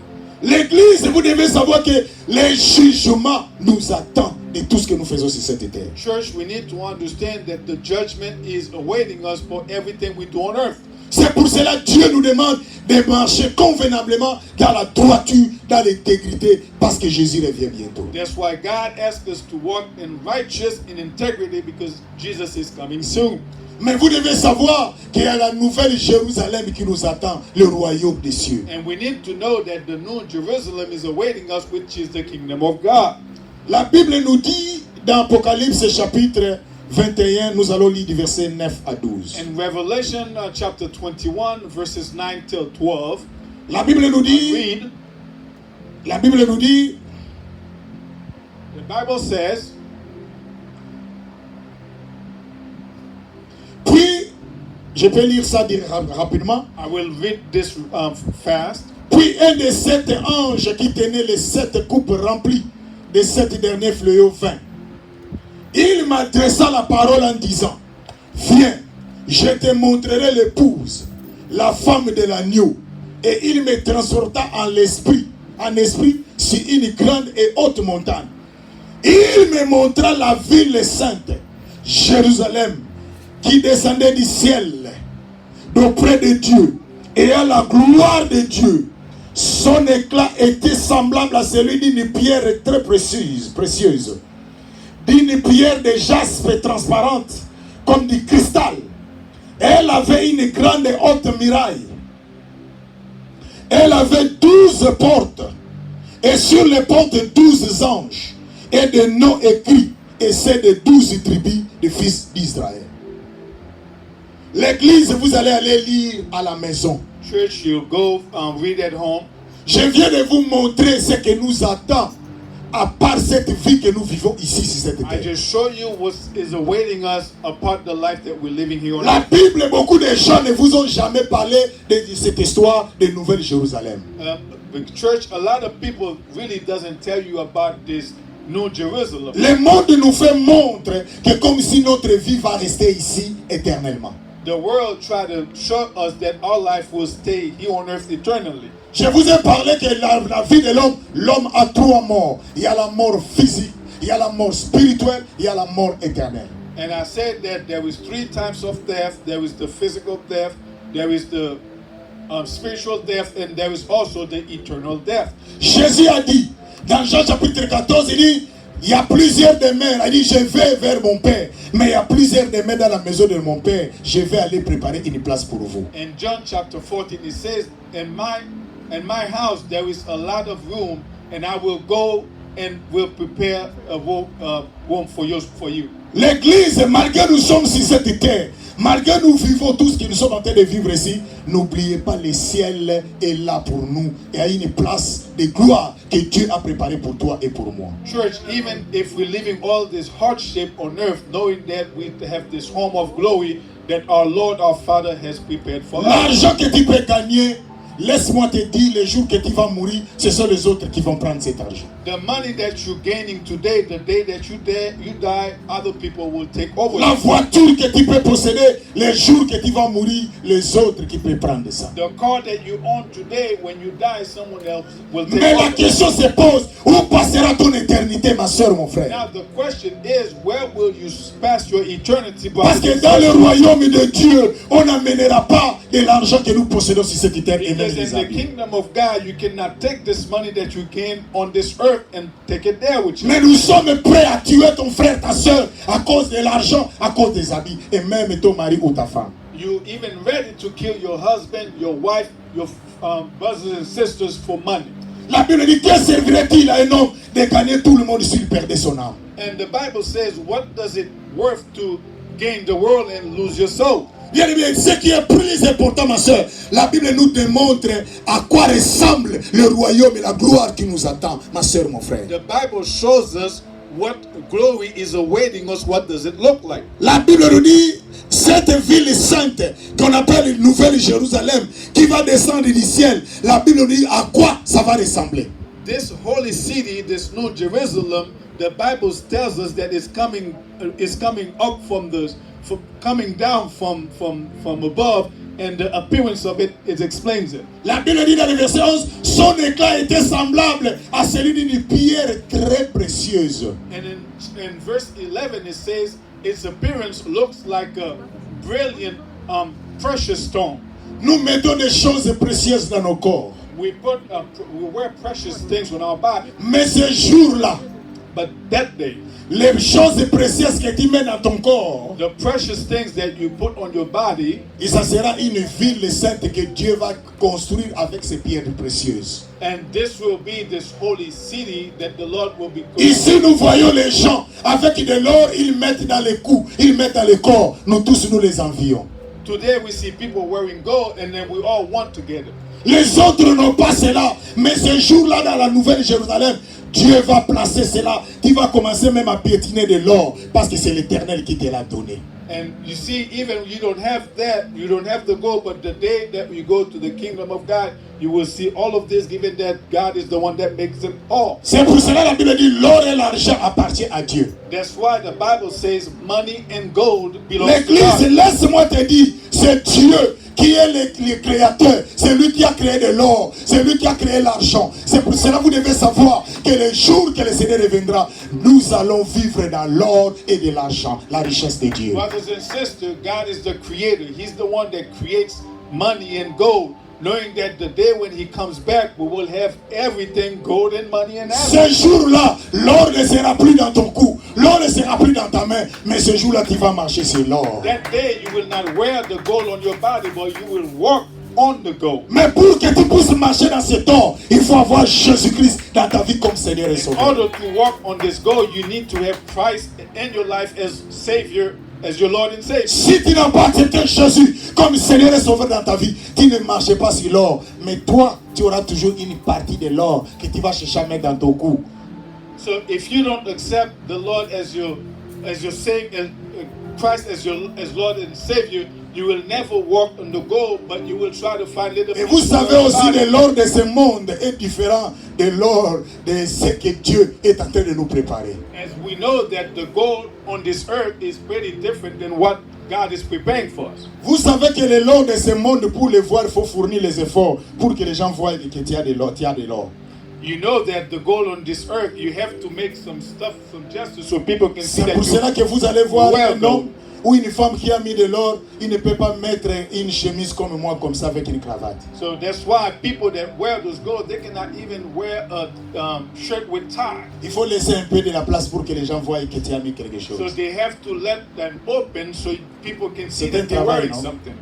L'église, vous devez savoir que les jugements nous attendent de tout ce que nous faisons sur cette terre. Church, we need to understand that the judgment is awaiting us for everything we do on earth. C'est pour cela que Dieu nous demande de marcher convenablement dans la droiture, dans l'intégrité, parce que Jésus revient bientôt. That's why God asks us to walk in righteousness and integrity, because Jesus is coming soon. Mais vous devez savoir qu'il y a la nouvelle Jérusalem qui nous attend, le royaume des cieux. And we need to know that the new Jerusalem is awaiting us, which is the kingdom of God. La Bible nous dit dans Apocalypse chapitre 21, nous allons lire du verset 9 à 12. In Revelation chapter 21, verses 9 till 12, La Bible nous dit, read, la Bible nous dit, the Bible says, puis, je peux lire ça rapidement. I will read this fast. Puis un des 7 anges qui tenait les 7 coupes remplies des 7 derniers fléaux vint. Il m'adressa la parole en disant, viens, je te montrerai l'épouse, la femme de l'agneau. Et il me transporta en esprit sur une grande et haute montagne. Il me montra la ville sainte, Jérusalem, qui descendait du ciel, d'auprès de Dieu, et à la gloire de Dieu. Son éclat était semblable à celui d'une pierre très précieuse, d'une pierre de jaspe transparente, comme du cristal. Elle avait une grande et haute muraille. Elle avait 12 portes, et sur les portes 12 anges, et des noms écrits, et c'est de 12 tribus des fils d'Israël. L'église, vous allez aller lire à la maison. Church, you go read at home. Je viens de vous montrer ce que nous attend, à part cette vie que nous vivons ici sur cette I terre. just show you what is awaiting us apart the life that we're living here on La earth. Bible, beaucoup de gens ne vous ont jamais parlé de cette histoire de Nouvelle Jérusalem. The church, a lot of people really doesn't tell you about this New Jerusalem. Le monde nous fait montre que comme si notre vie va rester ici éternellement. The world try to show us that our life will stay here on earth eternally. Je vous ai parlé que la vie de l'homme a 3 morts. Il y a la mort physique, il y a la mort spirituelle, il y a la mort éternelle. And I said that there is 3 types of death. There is the physical death, there is the spiritual death, and there is also the eternal death. Jésus a dit, dans Jean chapitre 14, il dit, il y a plusieurs demeures. Il dit, je vais vers mon Père. Mais il y a plusieurs demeures dans la maison de mon Père. Je vais aller préparer une place pour vous. In John chapter 14, it says, in my house there is a lot of room, and I will go and will prepare a room for you. L'église, malgré nous sommes sur cette terre, malgré nous vivons tout ce que nous sommes en train de vivre ici, n'oubliez pas, le ciel est là pour nous. Il y a une place de gloire que Dieu a préparée pour toi et pour moi. Church, even if we're living all this hardship on earth, knowing that we have this home of glory that our Lord, our Father has prepared for us. L'argent que tu peux gagner, laisse-moi te dire, les jours que tu vas mourir, ce sont les autres qui vont prendre cet argent. The money that you're gaining today, the day that you die, other people will take over. La voiture que tu peux posséder, les jours que tu vas mourir, les autres qui peuvent prendre ça. The car that you own today, when you die, someone else will take Mais la over. question se pose, où passera ton éternité, ma soeur, mon frère? Now the question is, where will you pass your eternity? Parce que dans le royaume de Dieu, on n'amènera pas de l'argent que nous possédons sur cette terre et même Because les in the habits. kingdom of God, you cannot take this money that you gain on this earth and take it there with you. Mais nous sommes prêts à tuer ton frère, ta soeur, à cause de l'argent, à cause des habits, et même ton mari ou ta femme. You even ready to kill your husband, your wife, your brothers and sisters for money. La Bible dit, que servirait-il à un homme de gagner tout le monde s'il perdait son âme? And the Bible says, what does it worth to gain the world and lose your soul? Bien aimé, ce qui est plus important, ma soeur, la Bible nous démontre à quoi ressemble le royaume et la gloire qui nous attend, ma soeur, mon frère. The Bible shows us what glory is awaiting us. What does it look like? La Bible nous dit, cette ville sainte qu'on appelle Nouvelle Jérusalem, qui va descendre du ciel, la Bible nous dit à quoi ça va ressembler. this holy city, this New Jerusalem, the Bible tells us that it's coming up coming down from above, and the appearance of it explains it. La Bible dit dans le verset 11, son éclat était semblable à celui d'une pierre très précieuse. And in verse 11 it says its appearance looks like a brilliant precious stone. Nous mettons des choses précieuses dans nos corps. We wear precious things on our body. Mais ce jour-là, But that day, les choses précieuses que tu mets dans ton corps, the precious things that you put on your body, et ça sera une ville sainte que Dieu va construire avec ces pierres précieuses. and this will be this holy city that the Lord will be Ici, nous voyons les gens avec de l'or, ils mettent dans les cous, ils mettent dans le corps. Nous tous, nous les envions. Today we see people wearing gold, and then we all want together. Les autres n'ont pas cela, mais ce jour-là, dans la Nouvelle Jérusalem, Dieu va placer cela. Tu vas commencer même à piétiner de l'or, parce que c'est l'Éternel qui te l'a donné. And you see, even you don't have that, you don't have the gold, but the day that you go to the kingdom of God, you will see all of this, given that God is the one that makes them all. C'est pour cela que la Bible dit l'or et l'argent appartiennent à Dieu. That's why the Bible says money and gold belong to L'Église, God. laisse-moi te dire, c'est Dieu qui est le créateur. C'est lui qui a créé de l'or. C'est lui qui a créé l'argent. C'est pour cela que vous devez savoir que le jour que le Seigneur reviendra, nous allons vivre dans l'or et de l'argent, la richesse de Dieu. Brothers and sisters, God is the creator. He's the one that creates money and gold. Knowing that the day when he comes back, we will have everything, gold and money and Ce everything. jour-là, l'or ne sera plus dans ton cou, l'or ne sera plus dans ta main, mais ce jour-là, tu vas marcher sur l'or. That day you will not wear the gold on your body, but you will walk on the gold. Mais pour que tu puisses marcher dans cet or, il faut avoir Jésus-Christ dans ta vie comme Seigneur et In Sauveur. order to walk on this gold, you need to have Christ in your life as Savior, as your Lord and Savior. Si tu n'as pas accepté Jésus comme Seigneur et Sauveur dans ta vie, tu ne marches pas sur l'or. Mais toi, tu auras toujours une partie de l'or que tu vas chercher à mettre dans ton cou. So if you don't accept the Lord as your Savior, Christ as Lord and Savior, you will never walk on the gold, but you will try to find little Et vous pieces savez of aussi body. que l'or de ce monde est différent de l'or de ce que Dieu est en train de nous préparer. As we know that the gold on this earth is pretty different than what God is preparing for us. Vous savez que l'or de ce monde, pour le voir, il faut fournir les efforts pour que les gens voient que tu as de l'or. Tu as de l'or. You know that the gold on this earth, you have to make some stuff, some justice, so people can see C'est that pour cela you que vous allez voir wear un gold. homme ou une femme qui a mis de l'or, il ne peut pas mettre une chemise comme moi, comme ça, avec une cravate. So that's why people that wear those gold, they cannot even wear a shirt with tie. Il faut laisser un peu de la place pour que les gens voient que tu as mis quelque chose. So they have to let them open so people can see C'est un that they're travail, wearing non? something.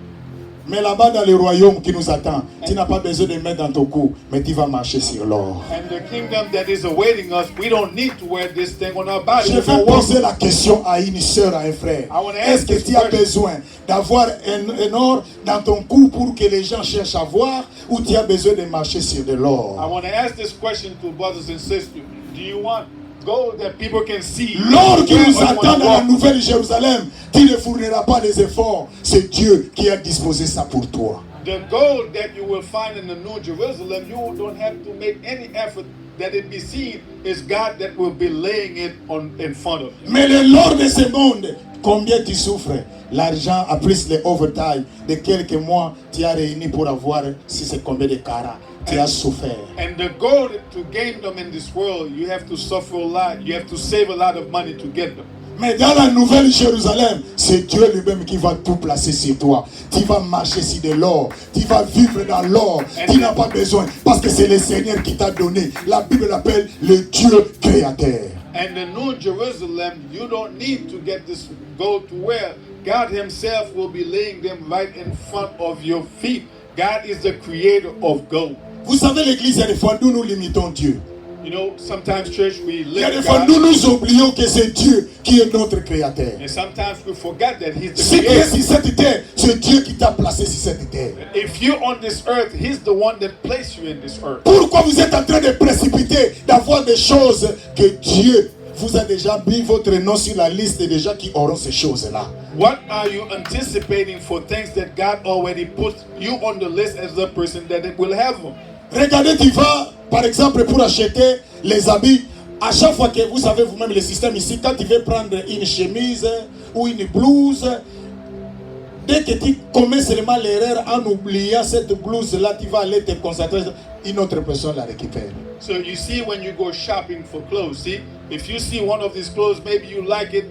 Mais là-bas dans le royaume qui nous attend, tu n'as pas besoin de mettre dans ton cou, mais tu vas marcher sur l'or. And the kingdom that is awaiting us, we don't need to wear this thing on our body. Je We vais can walk. poser la question à une sœur, à un frère. I wanna Est-ce ask que this tu as question. besoin d'avoir un or dans ton cou pour que les gens cherchent à voir, ou tu as besoin de marcher sur de I l'or? want to ask this question to brothers and sisters. Do you want gold that people can see? L'or qui Where nous do you attend wanna dans la walk? Nouvelle Jérusalem, tu ne fourniras pas les efforts. C'est Dieu qui a disposé ça pour toi. The gold that you will find in the New Jerusalem, you don't have to make any effort that it be seen. It's God that will be laying it in front of you. Mais l'or de ce monde, combien tu souffres? L'argent a plus les overtime de quelques mois, tu as réuni pour avoir si c'est combien de carats. Tu as souffert. And the gold, to gain them in this world, you have to suffer a lot. You have to save a lot of money to get them. Mais dans la Nouvelle Jérusalem, c'est Dieu lui-même qui va tout placer sur toi. Tu vas marcher sur de l'or. Tu vas vivre dans l'or. Tu n'as pas besoin. Parce que c'est le Seigneur qui t'a donné. La Bible l'appelle le Dieu créateur. And the New Jerusalem, you don't need to get this gold to wear. God himself will be laying them right in front of your feet. God is the creator of gold. Vous savez, l'église, il y a des fois où nous limitons Dieu. You know, sometimes church, we Il y a des limit fois God. où nous oublions que c'est Dieu qui est notre créateur. And sometimes we forget that he's the Si tu es creator. sur cette terre, c'est Dieu qui t'a placé sur cette terre. If you're on this earth, he's the one that placed you in this earth. Pourquoi vous êtes en train de précipiter, d'avoir des choses que Dieu vous a déjà mis votre nom sur la liste des gens qui auront ces choses-là? What are you anticipating for things that God already put you on the list as the person that it will have them? Regardez, tu vas Par exemple, pour acheter les habits, à chaque fois que vous savez vous-même le système ici, quand tu veux prendre une chemise ou une blouse, dès que tu commets seulement l'erreur en oubliant cette blouse-là, tu vas aller te concentrer, une autre personne la récupère. So you see, when you go shopping for clothes, see, if you see one of these clothes, maybe you like it,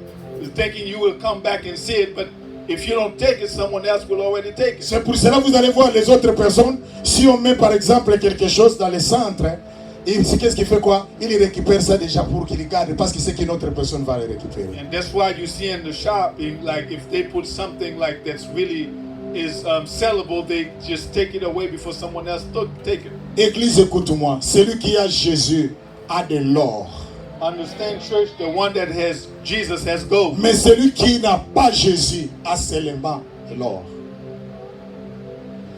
thinking you will come back and see it, but if you don't take it, someone else will already take it. C'est pour cela que vous allez voir les autres personnes. Si on met par exemple quelque chose dans le centre, qu'est-ce qu'il fait quoi? Il récupère ça déjà pour qu'il garde parce qu'il sait qu'une autre personne va le récupérer. And that's why you see in the shop, like if they put something like that's really is sellable, they just take it away before someone else take it. Église, écoute-moi. Celui qui a Jésus a de l'or. Understand, church, the one that has Jesus has gold. Mais celui qui n'a pas Jésus a seulement l'or.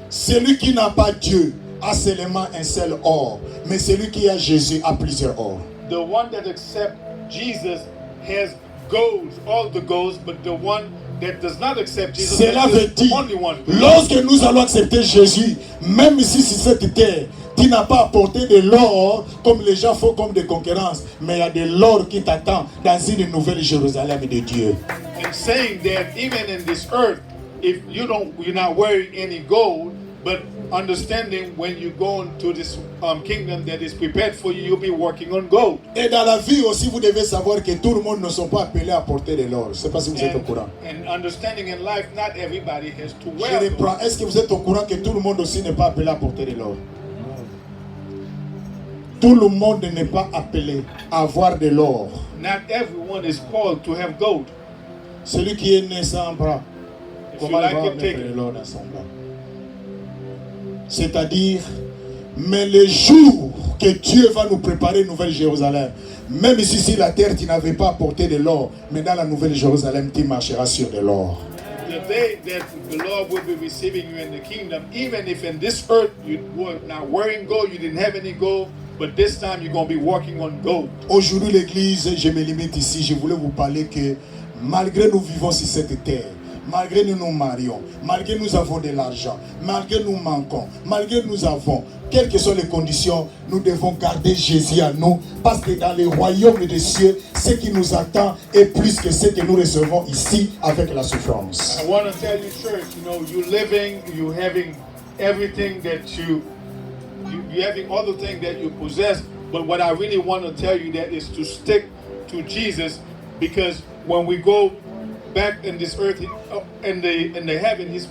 Celui qui n'a pas Dieu a seulement un seul or. Mais celui qui a Jésus a plusieurs or. The one that accepts Jesus has gold, all the golds, but the one that does not accept Jesus Cela veut is the dire, only one. lorsque nous allons accepter Jésus, même si sur cette terre, tu n'as pas apporté de l'or, comme les gens font comme des concurrences, mais il y a de l'or qui t'attend dans une nouvelle Jérusalem de Dieu. And saying that even in this earth, if you're not wearing any gold, but understanding when you go into this kingdom that is prepared for you, you'll be working on gold. Et dans la vie aussi, vous devez savoir que tout le monde ne sont pas appelés à porter de l'or. Je ne sais pas si vous êtes au courant. And understanding in life, not everybody has to Je wear reprends. gold. Est-ce que vous êtes au courant que tout le monde aussi n'est pas appelé à porter de l'or? Tout le monde n'est pas appelé à avoir de l'or. Not everyone is called to have gold. Celui qui est né sans bras, If comment you il va like it, mettre take de it. l'or dans son bras? C'est-à-dire, mais le jour que Dieu va nous préparer une nouvelle Jérusalem, même ici sur la terre, tu n'avais pas apporté de l'or, mais dans la nouvelle Jérusalem, tu marcheras sur de l'or. The day that the Lord will be receiving you in the kingdom, even if in this earth you were not wearing gold, you didn't have any gold, but this time you're going to be working on gold. Aujourd'hui, l'église, je me limite ici, je voulais vous parler que malgré nous vivons sur cette terre, malgré nous nous marions, malgré nous avons de l'argent, malgré nous manquons, malgré nous avons, quelles que soient les conditions, nous devons garder Jésus à nous, parce que dans le royaume des cieux, ce qui nous attend est plus que ce que nous recevons ici avec la souffrance. I want to tell you, church, you're living, you're having everything that you're having all the things that you possess, but what I really want to tell you that is to stick to Jesus, because when we go back in this earth, in the heaven, he's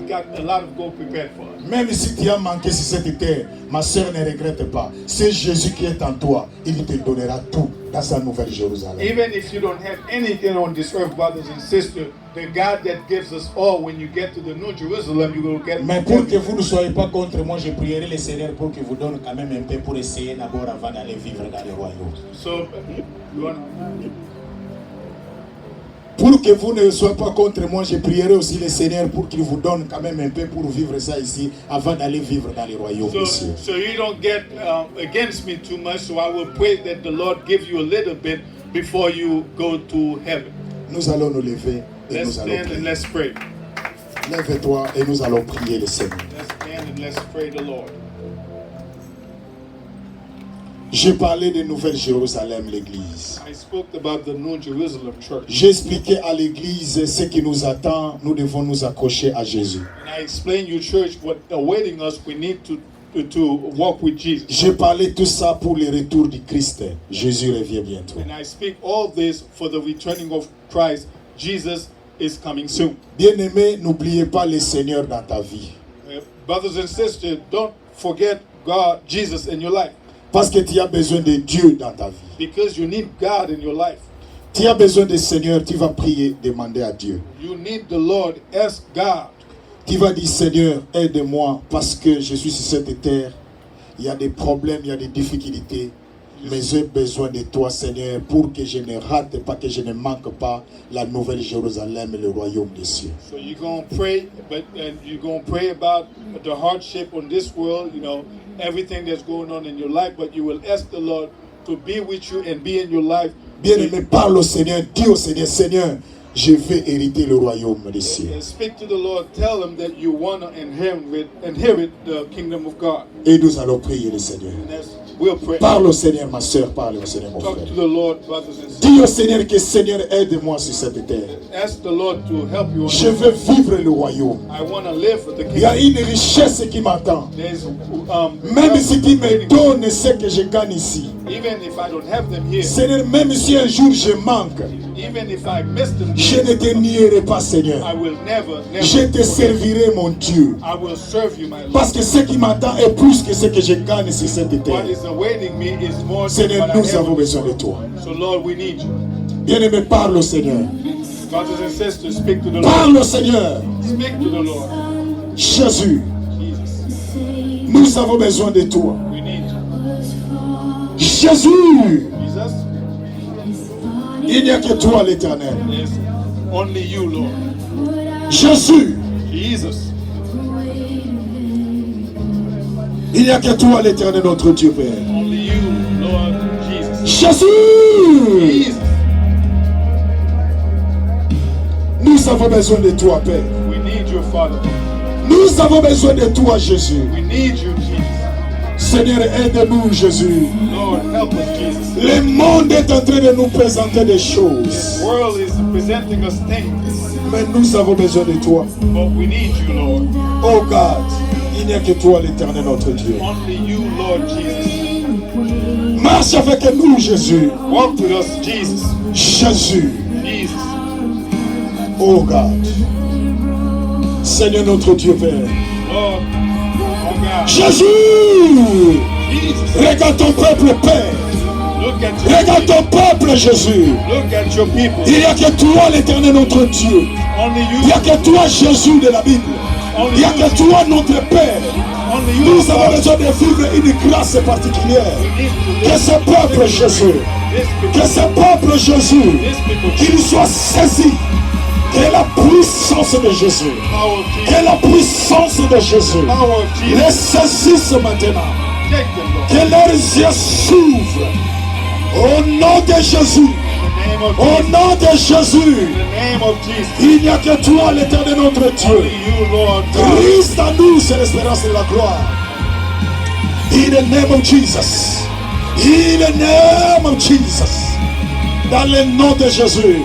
got a lot of gold prepared for us. Même si tu as manqué sur cette terre, ma soeur ne regrette pas. C'est Jésus qui est en toi. Il te donnera tout dans sa nouvelle Jérusalem. Even if you don't have anything on this earth, brothers and sisters, the God that gives us all, when you get to the New Jerusalem, you will get. Mais pour que vous ne soyez pas contre moi, je prierai le Seigneur pour qu'il vous donne quand même un peu pour essayer d'abord avant d'aller vivre dans le royaume. So, you want Pour que vous ne soyez pas contre moi, je prierai aussi le Seigneur pour qu'il vous donne quand même un peu pour vivre ça ici avant d'aller vivre dans le royaume des cieux. So you don't get against me too much. So I will pray that the Lord give you a little bit before you go to heaven. Nous allons nous lever et Let's nous allons stand and prier. let's pray. Lève-toi et nous allons prier le Seigneur. Let's stand and let's pray the Lord. J'ai parlé de Nouvelle Jérusalem, l'église. I spoke about the New Jerusalem church. J'ai expliqué à l'église ce qui nous attend. Nous devons nous accrocher à Jésus. And I explained you, church, what awaiting us. We need to walk with Jesus. J'ai parlé tout ça pour le retour du Christ. Jésus revient bientôt. And I speak all this for the returning of Christ. Jesus is coming soon. Bien-aimé, n'oubliez pas le Seigneur dans ta vie. Brothers and sisters, don't forget God, Jesus in your life. Parce que tu as besoin de Dieu dans ta vie. Because you need God in your life. Tu as besoin du Seigneur, tu vas prier, demander à Dieu. You need the Lord. Ask God. Tu vas dire, Seigneur, aide-moi parce que je suis sur cette terre. Il y a des problèmes, il y a des difficultés. Mais j'ai besoin de toi, Seigneur, pour que je ne rate pas, que je ne manque pas la nouvelle Jérusalem et le royaume des cieux. So you're going to pray, and you're going to pray about the hardship on this world, everything that's going on in your life, but you will ask the Lord to be with you and be in your life. Bien-aimé, parle au Seigneur, dis au Seigneur, Seigneur, je vais hériter le royaume des cieux. And speak to the Lord. Tell him that you want to inherit the kingdom of God. Et nous allons prier le Seigneur. And as We'll pray. Parle au Seigneur, ma soeur, parle au Seigneur, mon Talk frère. to the Lord, brothers and sisters. Dis au Seigneur que Seigneur, aide-moi sur cette terre. Ask the Lord to help you. Je veux vivre le royaume. I want to live for the Il y a kingdom. une richesse qui m'attend. There's, Même si tu me donnes ce que je gagne ici. even if I don't have them here, Seigneur, même si un jour je manque, even if I miss them, je ne te nierai pas, Seigneur. I will never Je te forget. servirai, mon Dieu. I will serve you, my Lord. Parce que ce qui m'attend est plus que ce que je gagne sur cette terre. What is awaiting me is more than Seigneur, what I nous have. avons besoin de toi. So Lord, we need you. Bien-aimé, parle au Seigneur. Brothers and sisters, speak to the Lord. Parle au Seigneur. Speak to the Lord. Jésus, Jesus, nous avons besoin de toi. we need you. Jésus, Jesus, il n'y a que toi l'éternel. it's only you, Lord. Jésus, Jesus, il n'y a que toi l'éternel, notre Dieu Père. only you, Lord Jesus. Jésus, Jesus, nous avons besoin de toi, Père. we need you, Father. Nous avons besoin de toi, Jésus. We need you, Jesus. Seigneur, aide-nous, Jésus. Lord, help us, Jesus. Le monde est en train de nous présenter des This choses. world is presenting us things, Mais nous avons besoin de toi. but we need you, Lord. Oh God, il n'y a que toi l'éternel, notre Dieu. Only you, Lord Jesus. Marche avec nous, Jésus. Walk with us, Jesus. Jésus. Jesus. Oh God. Seigneur notre Dieu Père. Lord, oh God. Jésus. Jesus. Regarde ton peuple, Père. Look at your Regarde people. ton peuple, Jésus. Look at your people. Il n'y a que toi l'éternel, notre Dieu. Only Il n'y a you. que toi, Jésus de la Bible. Il n'y a que toi, notre Père. Only you. Nous avons Father. besoin de vivre une grâce particulière. We need to Que live ce peuple, Jésus, this que people. ce peuple, Jésus, This people. qu'il soit saisi de la puissance de Jésus. Power of Jesus. Que la puissance de Jésus Power of Jesus. les saisisse maintenant. Take them, Lord. Que leurs yeux s'ouvrent. Au nom de Jésus. In the name of Au Jesus. nom de Jésus. In the name of Jesus. Il n'y a que toi, l'éternel notre Only Dieu. you, Lord God. Christ en nous, c'est l'espérance de la gloire. In the name of Jesus. In the name of Jesus. Dans le nom de Jésus.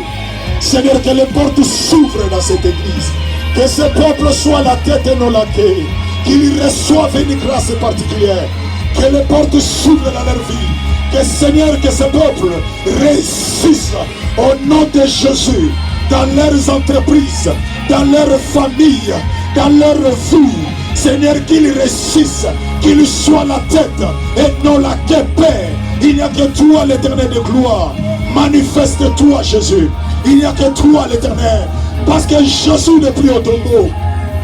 Seigneur, que les portes s'ouvrent dans cette église. Que ce peuple soit la tête et non la queue. Qu'ils reçoivent une grâce particulière. Que les portes s'ouvrent dans leur vie. Que Seigneur, que ce peuple réussisse au nom de Jésus. Dans leurs entreprises, dans leurs familles, dans leur vie. Seigneur, qu'ils réussissent, qu'ils soient la tête et non la queue, Père. Il n'y a que toi, l'éternel de gloire. Manifeste-toi, Jésus. Il n'y a que toi, l'éternel. Parce que Jésus n'est plus au tombeau.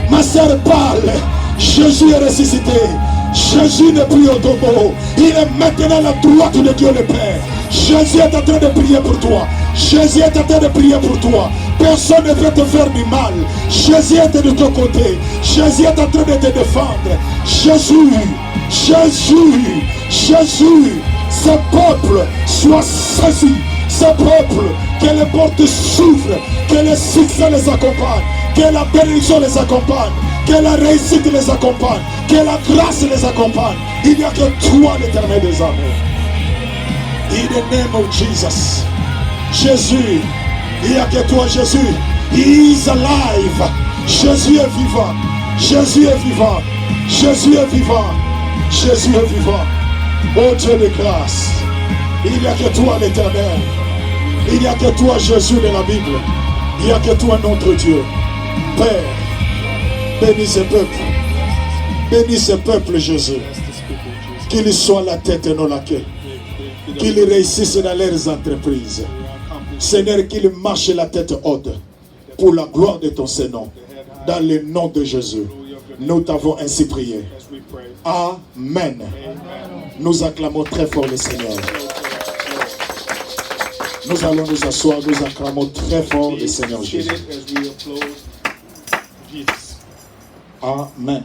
Ma sœur parle. Jésus est ressuscité. Jésus n'est plus au tombeau. Il est maintenant à la droite de Dieu le Père. Jésus est en train de prier pour toi. Jésus est en train de prier pour toi. Personne ne peut te faire du mal. Jésus est de ton côté. Jésus est en train de te défendre. Jésus, Jésus, Jésus, ce peuple soit saisi. Ce peuple, que les portes s'ouvrent, que le succès les accompagne, que la bénédiction les accompagne, que la réussite les accompagne, que la grâce les accompagne. Il n'y a que toi, l'éternel des armées. In the name of Jesus. Jésus, il n'y a que toi, Jésus. He is alive. Jésus est vivant. Jésus est vivant. Jésus est vivant. Jésus est vivant. Oh Dieu de grâce. Il n'y a que toi, l'éternel. Il n'y a que toi, Jésus de la Bible. Il n'y a que toi, notre Dieu. Père, bénis ce peuple. Bénis ce peuple, Jésus. Qu'il soit la tête et non la queue. Qu'ils réussissent dans leurs entreprises. Seigneur, qu'ils marchent la tête haute pour la gloire de ton Seigneur. Dans le nom de Jésus, nous t'avons ainsi prié. Amen. Nous acclamons très fort le Seigneur. Nous allons nous asseoir, nous acclamons très fort le Seigneur Jésus. Amen.